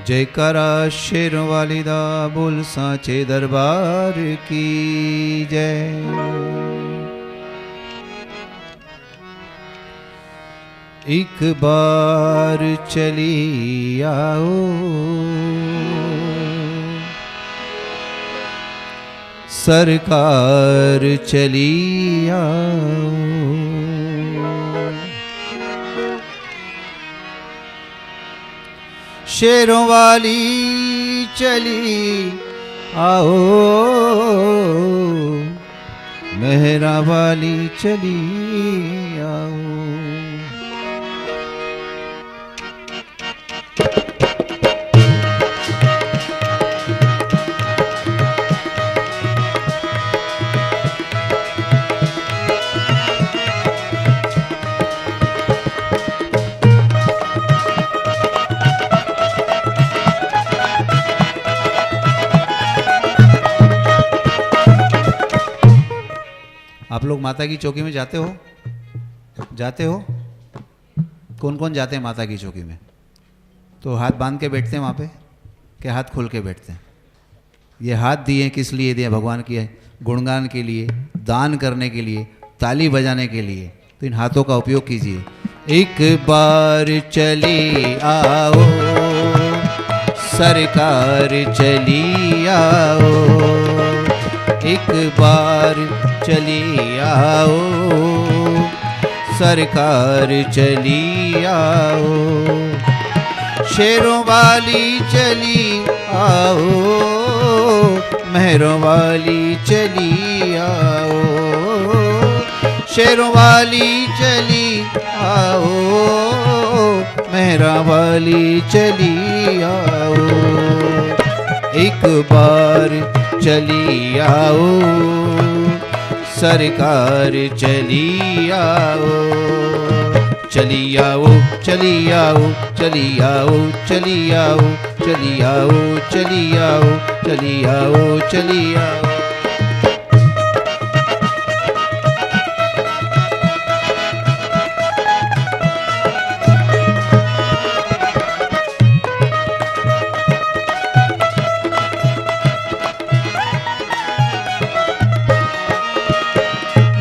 जयकारा शेरों वाली दा बोल सांचे दरबार की जय। एक बार चली आओ सरकार चली आओ, शेरों वाली चली आओ, मेहरा वाली चली आओ। आप लोग माता की चौकी में जाते हो? जाते हो? कौन कौन जाते हैं माता की चौकी में? तो हाथ बांध के बैठते हैं वहाँ पे, कि हाथ खोल के बैठते हैं? ये हाथ दिए किस लिए दिए? भगवान के गुणगान के लिए, दान करने के लिए, ताली बजाने के लिए। तो इन हाथों का उपयोग कीजिए। एक बार चली आओ सरकार चली आओ, एक बार चली आओ सरकार चली आओ, शेरों वाली चली आओ, मेहरों वाली चली आओ, शेरों वाली चली आओ, मेहरा वाली चली आओ। एक बार चली आओ सरकार चली आओ, चली आओ चली आओ चली आओ चली आओ चली आओ चली आओ चली आओ चली आओ।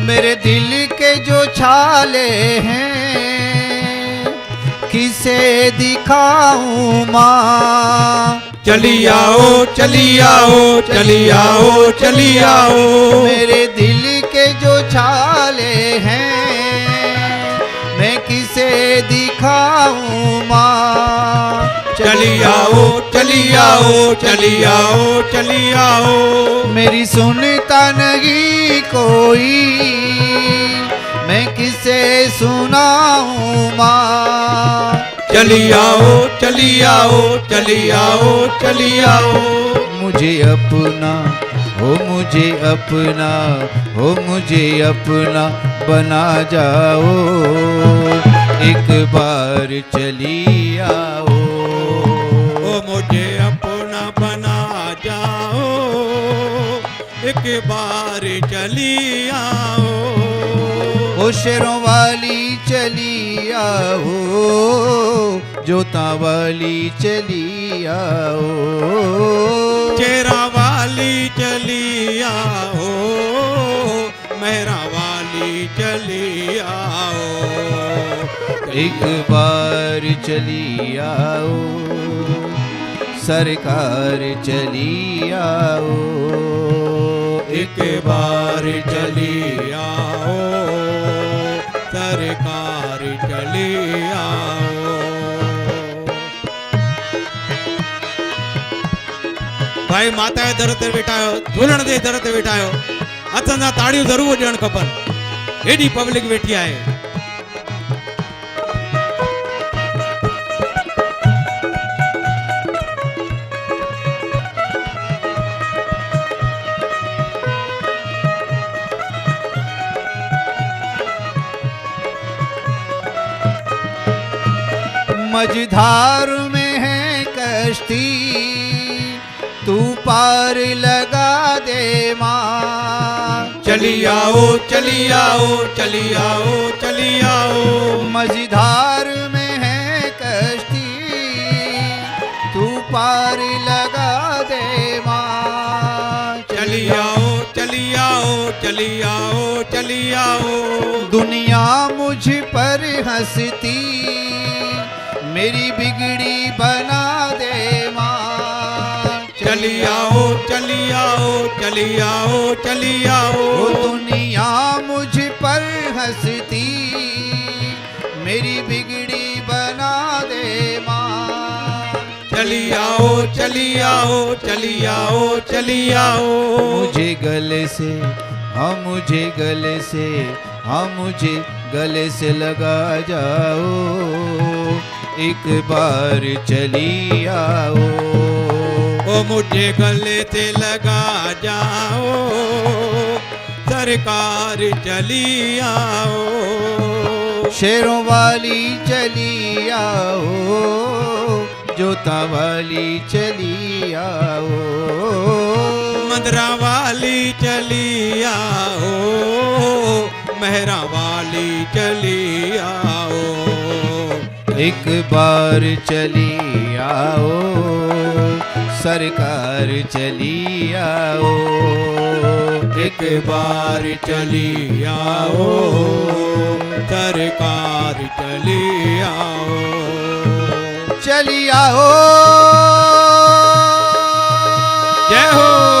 मेरे दिल के जो छाले हैं किसे दिखाऊं माँ, चली आओ चली आओ चली आओ चली आओ। मेरे दिल के जो छाले हैं मैं किसे दिखाऊं माँ, चली आओ चली आओ चली आओ चली आओ। मेरी सुनता नहीं कोई मैं किसे सुनाऊं माँ, चली आओ चली आओ चली आओ चली आओ। मुझे अपना हो मुझे अपना हो मुझे अपना बना जाओ, एक बार चली आओ, ओ मुझे अपना बना जाओ, एक बार चली आओ, ओ शेरों वाली चली आओ, जोता वाली चली आओ, चेरा वाली चली आओ, मेहरा वाली चली आओ, एक बार चली आओ सरकार चली आओ, एक बार चली आओ सरकार चली आओ। भाई माता जे दर ते वेठा आहियो, झूलण जे दर ते वेठा आहियो, हथनि सां ताड़ियूं ज़रूरु ॾियणु खपनि, हेॾी पब्लिक वेठी आहे। मझधार में है कश्ती तू पार लगा दे माँ, चली आओ चली आओ चली आओ चली आओ। मझधार में है कश्ती तू पार लगा दे माँ। चली आओ चली आओ चली आओ चली आओ। दुनिया मुझ पर हंसती मेरी बिगड़ी बना दे माँ। चली आओ चली आओ चली आओ चली आओ। ओ दुनिया मुझ पर हंसती मेरी बिगड़ी बना दे माँ। चली आओ चली आओ चली आओ चली आओ। मुझे गले से हाँ मुझे गले से हाँ मुझे गले से लगा जाओ। एक बार चली आओ। ओ मुझे गले से लगा जाओ। सरकार चली आओ। शेरों वाली चली आओ। जोता वाली चली आओ। मंदरा वाली चली आओ। मेहरा वाली चली आओ। एक बार चली आओ। सरकार चली आओ। एक बार चली आओ। सरकार चली आओ। चली आओ। जय हो।